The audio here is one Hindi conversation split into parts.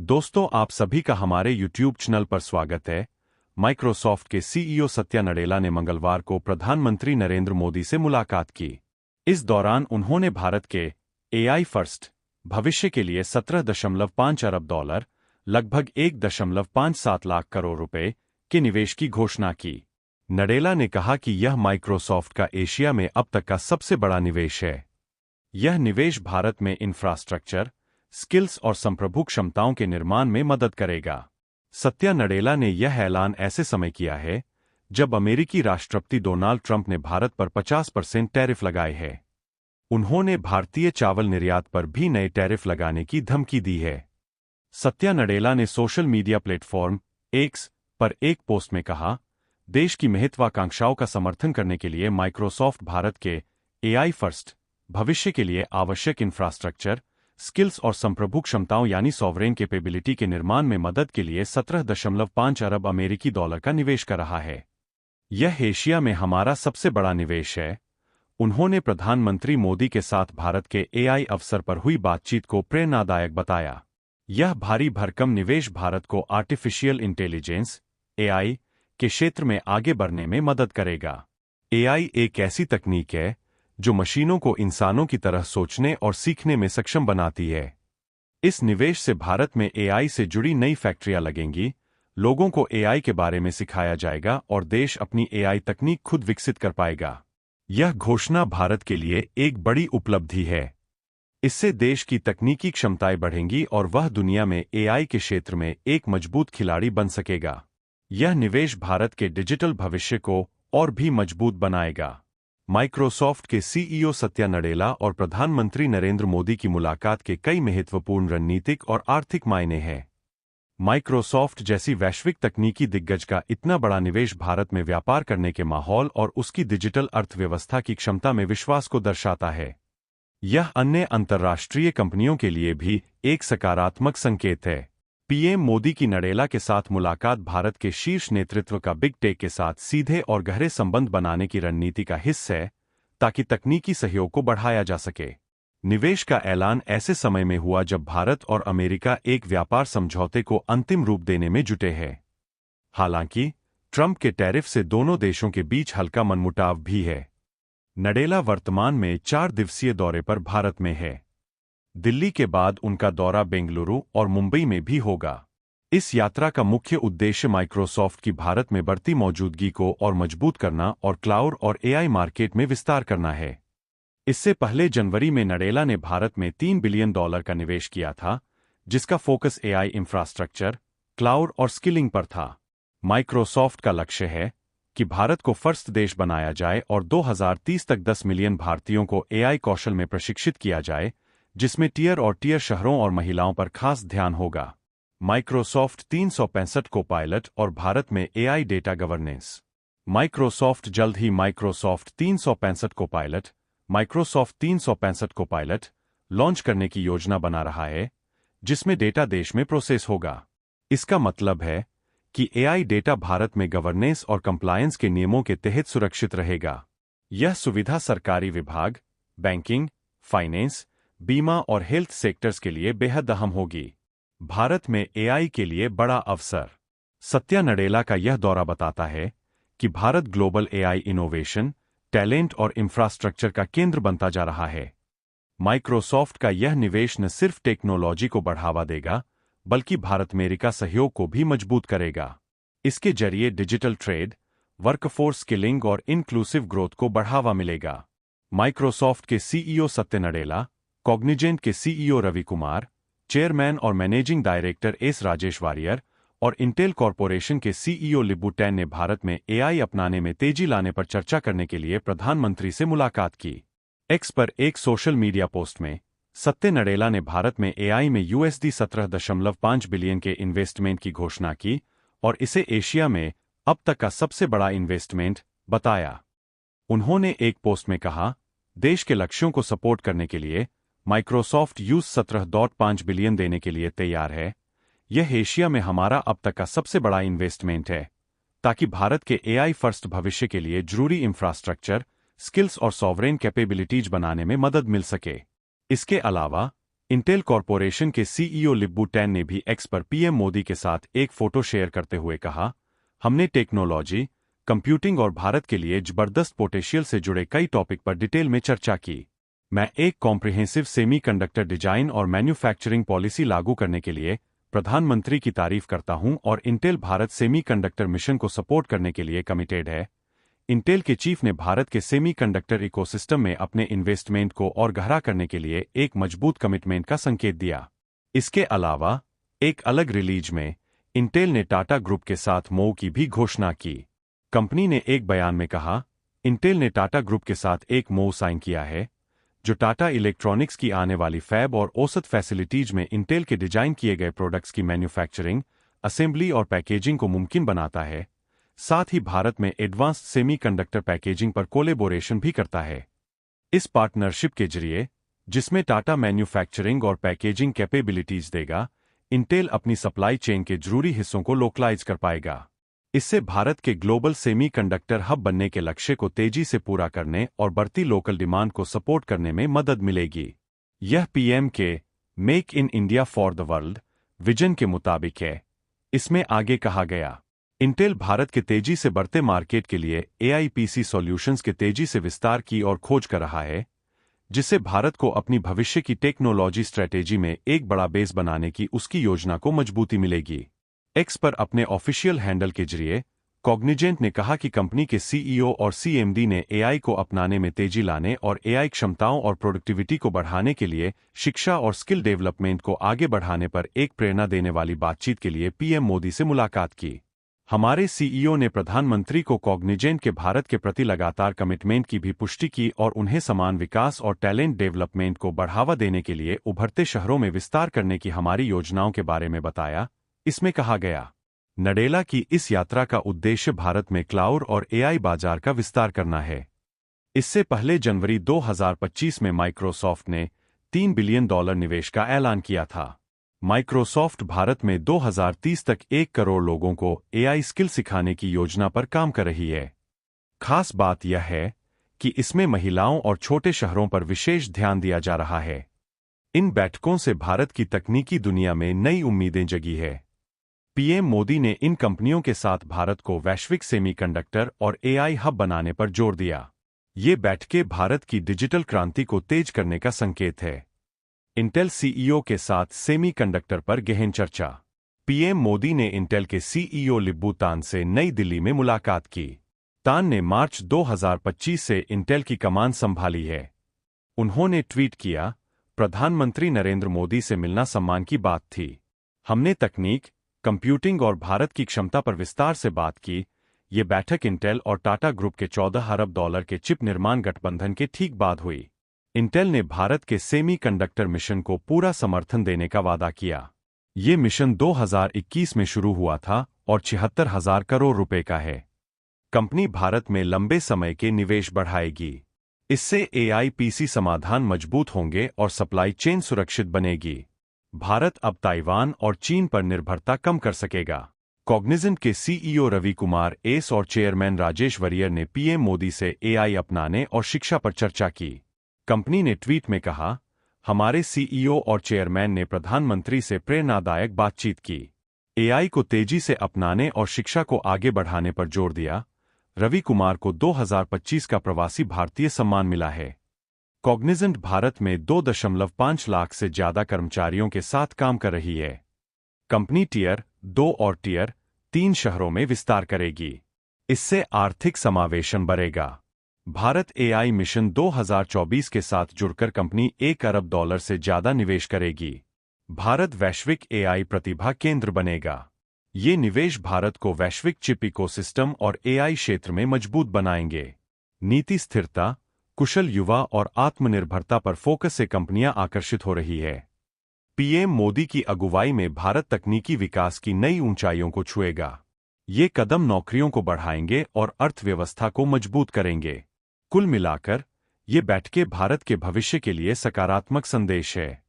दोस्तों, आप सभी का हमारे YouTube चैनल पर स्वागत है। माइक्रोसॉफ्ट के सीईओ सत्या नडेला ने मंगलवार को प्रधानमंत्री नरेंद्र मोदी से मुलाकात की। इस दौरान उन्होंने भारत के एआई फर्स्ट भविष्य के लिए 17.5 अरब डॉलर, लगभग 1.57 लाख करोड़ रुपए के निवेश की घोषणा की। नडेला ने कहा कि यह माइक्रोसॉफ्ट का एशिया में अब तक का सबसे बड़ा निवेश है। यह निवेश भारत में इंफ्रास्ट्रक्चर, स्किल्स और संप्रभु क्षमताओं के निर्माण में मदद करेगा। सत्या नडेला ने यह ऐलान ऐसे समय किया है जब अमेरिकी राष्ट्रपति डोनाल्ड ट्रंप ने भारत पर 50% टैरिफ लगाए हैं। उन्होंने भारतीय चावल निर्यात पर भी नए टैरिफ लगाने की धमकी दी है। सत्या नडेला ने सोशल मीडिया प्लेटफॉर्म एक्स पर एक पोस्ट में कहा, देश की महत्वाकांक्षाओं का समर्थन करने के लिए माइक्रोसॉफ्ट भारत के एआई फर्स्ट भविष्य के लिए आवश्यक इंफ्रास्ट्रक्चर, स्किल्स और संप्रभु क्षमताओं यानी सॉवरेन कैपेबिलिटी के निर्माण में मदद के लिए 17.5 अरब अमेरिकी डॉलर का निवेश कर रहा है। यह एशिया में हमारा सबसे बड़ा निवेश है। उन्होंने प्रधानमंत्री मोदी के साथ भारत के एआई अवसर पर हुई बातचीत को प्रेरणादायक बताया। यह भारी भरकम निवेश भारत को आर्टिफिशियल इंटेलिजेंस एआई के क्षेत्र में आगे बढ़ने में मदद करेगा। एआई एक ऐसी तकनीक है जो मशीनों को इंसानों की तरह सोचने और सीखने में सक्षम बनाती है। इस निवेश से भारत में एआई से जुड़ी नई फैक्ट्रियां लगेंगी, लोगों को एआई के बारे में सिखाया जाएगा और देश अपनी एआई तकनीक खुद विकसित कर पाएगा। यह घोषणा भारत के लिए एक बड़ी उपलब्धि है। इससे देश की तकनीकी क्षमताएं बढ़ेंगी और वह दुनिया में एआई के क्षेत्र में एक मजबूत खिलाड़ी बन सकेगा। यह निवेश भारत के डिजिटल भविष्य को और भी मजबूत बनाएगा। माइक्रोसॉफ्ट के सीईओ सत्या नडेला और प्रधानमंत्री नरेंद्र मोदी की मुलाकात के कई महत्वपूर्ण रणनीतिक और आर्थिक मायने हैं। माइक्रोसॉफ्ट जैसी वैश्विक तकनीकी दिग्गज का इतना बड़ा निवेश भारत में व्यापार करने के माहौल और उसकी डिजिटल अर्थव्यवस्था की क्षमता में विश्वास को दर्शाता है। यह अन्य अंतर्राष्ट्रीय कंपनियों के लिए भी एक सकारात्मक संकेत है। पीएम मोदी की नडेला के साथ मुलाकात भारत के शीर्ष नेतृत्व का बिग टेक के साथ सीधे और गहरे संबंध बनाने की रणनीति का हिस्सा है, ताकि तकनीकी सहयोग को बढ़ाया जा सके। निवेश का ऐलान ऐसे समय में हुआ जब भारत और अमेरिका एक व्यापार समझौते को अंतिम रूप देने में जुटे हैं। हालांकि ट्रंप के टैरिफ से दोनों देशों के बीच हल्का मनमुटाव भी है। नडेला वर्तमान में 4 दिवसीय दौरे पर भारत में है। दिल्ली के बाद उनका दौरा बेंगलुरु और मुंबई में भी होगा। इस यात्रा का मुख्य उद्देश्य माइक्रोसॉफ्ट की भारत में बढ़ती मौजूदगी को और मजबूत करना और क्लाउड और एआई मार्केट में विस्तार करना है। इससे पहले जनवरी में नडेला ने भारत में $3 बिलियन का निवेश किया था, जिसका फोकस एआई इंफ्रास्ट्रक्चर, क्लाउड और स्किलिंग पर था। माइक्रोसॉफ्ट का लक्ष्य है कि भारत को फर्स्ट देश बनाया जाए और 2030 तक 10 मिलियन भारतीयों को एआई कौशल में प्रशिक्षित किया जाए, जिसमें टियर शहरों और महिलाओं पर खास ध्यान होगा। माइक्रोसॉफ्ट 365 को पायलट और भारत में एआई डेटा गवर्नेंस। माइक्रोसॉफ्ट जल्द ही माइक्रोसॉफ्ट 365 को पायलट, माइक्रोसॉफ्ट 365 को पायलट लॉन्च करने की योजना बना रहा है, जिसमें डेटा देश में प्रोसेस होगा। इसका मतलब है कि एआई डेटा भारत में गवर्नेंस और कंप्लायंस के नियमों के तहत सुरक्षित रहेगा। यह सुविधा सरकारी विभाग, बैंकिंग, फाइनेंस, बीमा और हेल्थ सेक्टर्स के लिए बेहद अहम होगी। भारत में एआई के लिए बड़ा अवसर। सत्या नडेला का यह दौरा बताता है कि Bharat global AI innovation, talent और इंफ्रास्ट्रक्चर का केंद्र बनता जा रहा है। माइक्रोसॉफ्ट का यह निवेश न सिर्फ टेक्नोलॉजी को बढ़ावा देगा, बल्कि भारत-अमेरिका सहयोग को भी मजबूत करेगा। इसके जरिए डिजिटल ट्रेड, वर्कफोर्स स्किलिंग और इंक्लूसिव ग्रोथ को बढ़ावा मिलेगा। माइक्रोसॉफ्ट के सीईओ सत्या नडेला, कॉग्निजेंट के सीईओ रवि कुमार, चेयरमैन और managing director S Rajesh Warrier और इंटेल कॉर्पोरेशन के सीईओ लिबु टेन ने भारत में एआई अपनाने में तेजी लाने पर चर्चा करने के लिए प्रधानमंत्री से मुलाकात की। एक्स पर एक सोशल मीडिया पोस्ट में सत्या नडेला ने भारत में एआई में $17.5 बिलियन के इन्वेस्टमेंट की घोषणा की और इसे एशिया में अब तक का सबसे बड़ा इन्वेस्टमेंट बताया। उन्होंने एक पोस्ट में कहा, देश के लक्ष्यों को सपोर्ट करने के लिए माइक्रोसॉफ्ट $17.5 बिलियन देने के लिए तैयार है। यह एशिया में हमारा अब तक का सबसे बड़ा इन्वेस्टमेंट है, ताकि भारत के एआई फर्स्ट भविष्य के लिए जरूरी इंफ्रास्ट्रक्चर, स्किल्स और सॉवरेन कैपेबिलिटीज बनाने में मदद मिल सके। इसके अलावा इंटेल कॉरपोरेशन के सीईओ लिब्बू टेन ने भी एक्स पर पीएम मोदी के साथ एक फोटो शेयर करते हुए कहा, हमने टेक्नोलॉजी, कंप्यूटिंग और भारत के लिए जबरदस्त पोटेंशियल से जुड़े कई टॉपिक पर डिटेल में चर्चा की। मैं एक कॉम्प्रिहेंसिव सेमीकंडक्टर डिजाइन और मैन्युफैक्चरिंग पॉलिसी लागू करने के लिए प्रधानमंत्री की तारीफ करता हूं और इंटेल भारत सेमीकंडक्टर मिशन को सपोर्ट करने के लिए कमिटेड है। इंटेल के चीफ ने भारत के सेमीकंडक्टर इकोसिस्टम में अपने इन्वेस्टमेंट को और गहरा करने के लिए एक मजबूत कमिटमेंट का संकेत दिया। इसके अलावा एक अलग रिलीज में इंटेल ने टाटा ग्रुप के साथ MoU की भी घोषणा की। कंपनी ने एक बयान में कहा, इंटेल ने टाटा ग्रुप के साथ एक MoU साइन किया है, जो टाटा इलेक्ट्रॉनिक्स की आने वाली फैब और औसत फैसिलिटीज में इंटेल के डिजाइन किए गए प्रोडक्ट्स की मैन्युफैक्चरिंग, असेंबली और पैकेजिंग को मुमकिन बनाता है। साथ ही भारत में एडवांस्ड सेमीकंडक्टर पैकेजिंग पर कोलैबोरेशन भी करता है। इस पार्टनरशिप के जरिए, जिसमें टाटा मैन्युफैक्चरिंग और पैकेजिंग कैपेबिलिटीज देगा, इंटेल अपनी सप्लाई चेन के जरूरी हिस्सों को लोकलाइज कर पाएगा। इससे भारत के ग्लोबल सेमीकंडक्टर हब बनने के लक्ष्य को तेजी से पूरा करने और बढ़ती लोकल डिमांड को सपोर्ट करने में मदद मिलेगी। यह पीएम के make in India for the world vision के मुताबिक है। इसमें आगे कहा गया, इंटेल भारत के तेजी से बढ़ते मार्केट के लिए एआई पीसी सॉल्यूशंस के तेजी से विस्तार की और खोज कर रहा है, जिससे भारत को अपनी भविष्य की टेक्नोलॉजी स्ट्रैटेजी में एक बड़ा बेस बनाने की उसकी योजना को मजबूती मिलेगी। एक्स पर अपने ऑफिशियल हैंडल के जरिए कॉग्निजेंट ने कहा कि कंपनी के सीईओ और सीएमडी ने एआई को अपनाने में तेजी लाने और एआई क्षमताओं और प्रोडक्टिविटी को बढ़ाने के लिए शिक्षा और स्किल डेवलपमेंट को आगे बढ़ाने पर एक प्रेरणा देने वाली बातचीत के लिए पीएम मोदी से मुलाकात की। हमारे सीईओ ने प्रधानमंत्री को कॉग्निजेंट के भारत के प्रति लगातार कमिटमेंट की भी पुष्टि की और उन्हें समान विकास और टैलेंट डेवलपमेंट को बढ़ावा देने के लिए उभरते शहरों में विस्तार करने की हमारी योजनाओं के बारे में बताया। इसमें कहा गया, नडेला की इस यात्रा का उद्देश्य भारत में क्लाउड और एआई बाजार का विस्तार करना है। इससे पहले जनवरी 2025 में माइक्रोसॉफ्ट ने $3 बिलियन निवेश का ऐलान किया था। माइक्रोसॉफ्ट भारत में 2030 तक 1 करोड़ लोगों को एआई स्किल सिखाने की योजना पर काम कर रही है। खास बात यह है कि इसमें महिलाओं और छोटे शहरों पर विशेष ध्यान दिया जा रहा है। इन बैठकों से भारत की तकनीकी दुनिया में नई उम्मीदें जगी है। पीएम मोदी ने इन कंपनियों के साथ भारत को वैश्विक सेमीकंडक्टर और एआई हब बनाने पर जोर दिया। ये बैठकें भारत की डिजिटल क्रांति को तेज करने का संकेत है। इंटेल सीईओ के साथ सेमीकंडक्टर पर गहन चर्चा। पीएम मोदी ने इंटेल के सीईओ लिब्बू तान से नई दिल्ली में मुलाकात की। तान ने मार्च 2025 से इंटेल की कमान संभाली है। उन्होंने ट्वीट किया, प्रधानमंत्री नरेंद्र मोदी से मिलना सम्मान की बात थी। हमने तकनीक, कंप्यूटिंग और भारत की क्षमता पर विस्तार से बात की। ये बैठक इंटेल और टाटा ग्रुप के $14 अरब के चिप निर्माण गठबंधन के ठीक बाद हुई। इंटेल ने भारत के सेमीकंडक्टर मिशन को पूरा समर्थन देने का वादा किया। ये मिशन 2021 में शुरू हुआ था और 76,000 करोड़ रुपए का है। कंपनी भारत में लंबे समय के निवेश बढ़ाएगी। इससे एआई पीसी समाधान मजबूत होंगे और सप्लाई चेन सुरक्षित बनेगी। भारत अब ताइवान और चीन पर निर्भरता कम कर सकेगा। कॉग्निजेंट के सीईओ रवि कुमार एस और चेयरमैन राजेश वरियर ने पीएम मोदी से एआई अपनाने और शिक्षा पर चर्चा की। कंपनी ने ट्वीट में कहा, हमारे सीईओ और चेयरमैन ने प्रधानमंत्री से प्रेरणादायक बातचीत की। एआई को तेजी से अपनाने और शिक्षा को आगे बढ़ाने पर जोर दिया। रवि कुमार को 2025 का प्रवासी भारतीय सम्मान मिला है। कॉग्निजेंट भारत में 2.5 लाख से ज्यादा कर्मचारियों के साथ काम कर रही है। कंपनी टियर 2 और टियर 3 शहरों में विस्तार करेगी। इससे आर्थिक समावेशन बढ़ेगा। भारत एआई मिशन 2024 के साथ जुड़कर कंपनी $1 अरब से ज्यादा निवेश करेगी। भारत वैश्विक एआई प्रतिभा केंद्र बनेगा। ये निवेश भारत को वैश्विक चिप इकोसिस्टम और एआई क्षेत्र में मजबूत बनाएंगे। नीति स्थिरता, कुशल युवा और आत्मनिर्भरता पर फोकस से कंपनियां आकर्षित हो रही है। पीएम मोदी की अगुवाई में भारत तकनीकी विकास की नई ऊंचाइयों को छुएगा। ये कदम नौकरियों को बढ़ाएंगे और अर्थव्यवस्था को मजबूत करेंगे। कुल मिलाकर, ये बैठकें भारत के भविष्य के लिए सकारात्मक संदेश है।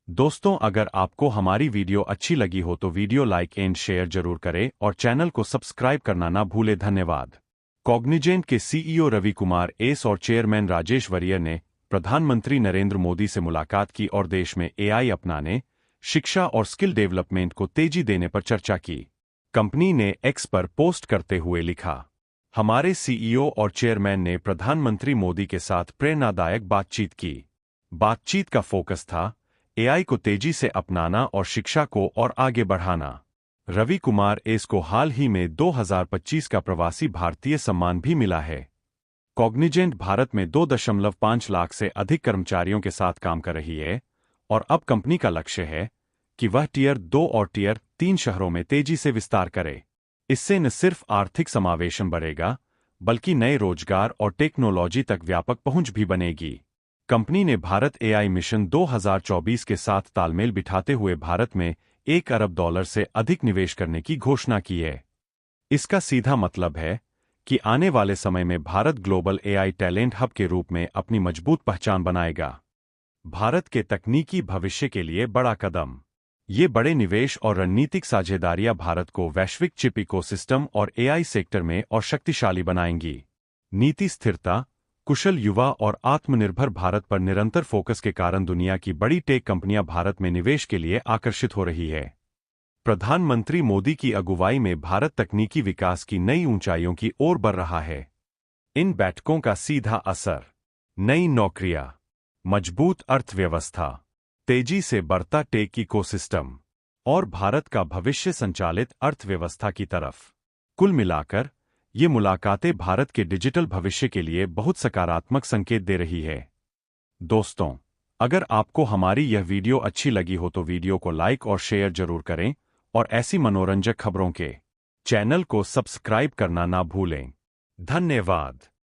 दोस्तों, अगर आपको हमारी वीडियो अच्छी लगी हो तो वीडियो लाइक एंड शेयर जरूर करें और चैनल को सब्सक्राइब करना ना भूलें। धन्यवाद। कॉग्निजेंट के सीईओ रवि कुमार एस और चेयरमैन राजेश वरियर ने प्रधानमंत्री नरेंद्र मोदी से मुलाकात की और देश में एआई अपनाने, शिक्षा और स्किल डेवलपमेंट को तेजी देने पर चर्चा की। कंपनी ने एक्स पर पोस्ट करते हुए लिखा, हमारे सीईओ और चेयरमैन ने प्रधानमंत्री मोदी के साथ प्रेरणादायक बातचीत की। बातचीत का फोकस था एआई को तेजी से अपनाना और शिक्षा को और आगे बढ़ाना। रवि कुमार एस को हाल ही में 2025 का प्रवासी भारतीय सम्मान भी मिला है। कॉग्निजेंट भारत में 2.5 लाख से अधिक कर्मचारियों के साथ काम कर रही है और अब कंपनी का लक्ष्य है कि वह टियर 2 और टियर 3 शहरों में तेजी से विस्तार करे। इससे न सिर्फ आर्थिक समावेशन बढ़ेगा, बल्कि नए रोजगार और टेक्नोलॉजी तक व्यापक पहुंच भी बनेगी। कंपनी ने भारत एआई मिशन 2024 के साथ तालमेल बिठाते हुए भारत में $1 अरब से अधिक निवेश करने की घोषणा की है। इसका सीधा मतलब है कि आने वाले समय में Bharat global AI talent hub के रूप में अपनी मजबूत पहचान बनाएगा। भारत के तकनीकी भविष्य के लिए बड़ा कदम। ये बड़े निवेश और रणनीतिक साझेदारियां भारत को वैश्विक चिप इकोसिस्टम और एआई सेक्टर में और शक्तिशाली बनाएंगी। नीति स्थिरता, कुशल युवा और आत्मनिर्भर भारत पर निरंतर फोकस के कारण दुनिया की बड़ी टेक कंपनियां भारत में निवेश के लिए आकर्षित हो रही है। प्रधानमंत्री मोदी की अगुवाई में भारत तकनीकी विकास की नई ऊंचाइयों की ओर बढ़ रहा है। इन बैठकों का सीधा असर, नई नौकरियां, मजबूत अर्थव्यवस्था, तेजी से बढ़ता टेक इकोसिस्टम और भारत का भविष्य संचालित अर्थव्यवस्था की तरफ। कुल मिलाकर ये मुलाकातें भारत के डिजिटल भविष्य के लिए बहुत सकारात्मक संकेत दे रही है। दोस्तों, अगर आपको हमारी यह वीडियो अच्छी लगी हो तो वीडियो को लाइक और शेयर जरूर करें और ऐसी मनोरंजक खबरों के चैनल को सब्सक्राइब करना ना भूलें। धन्यवाद।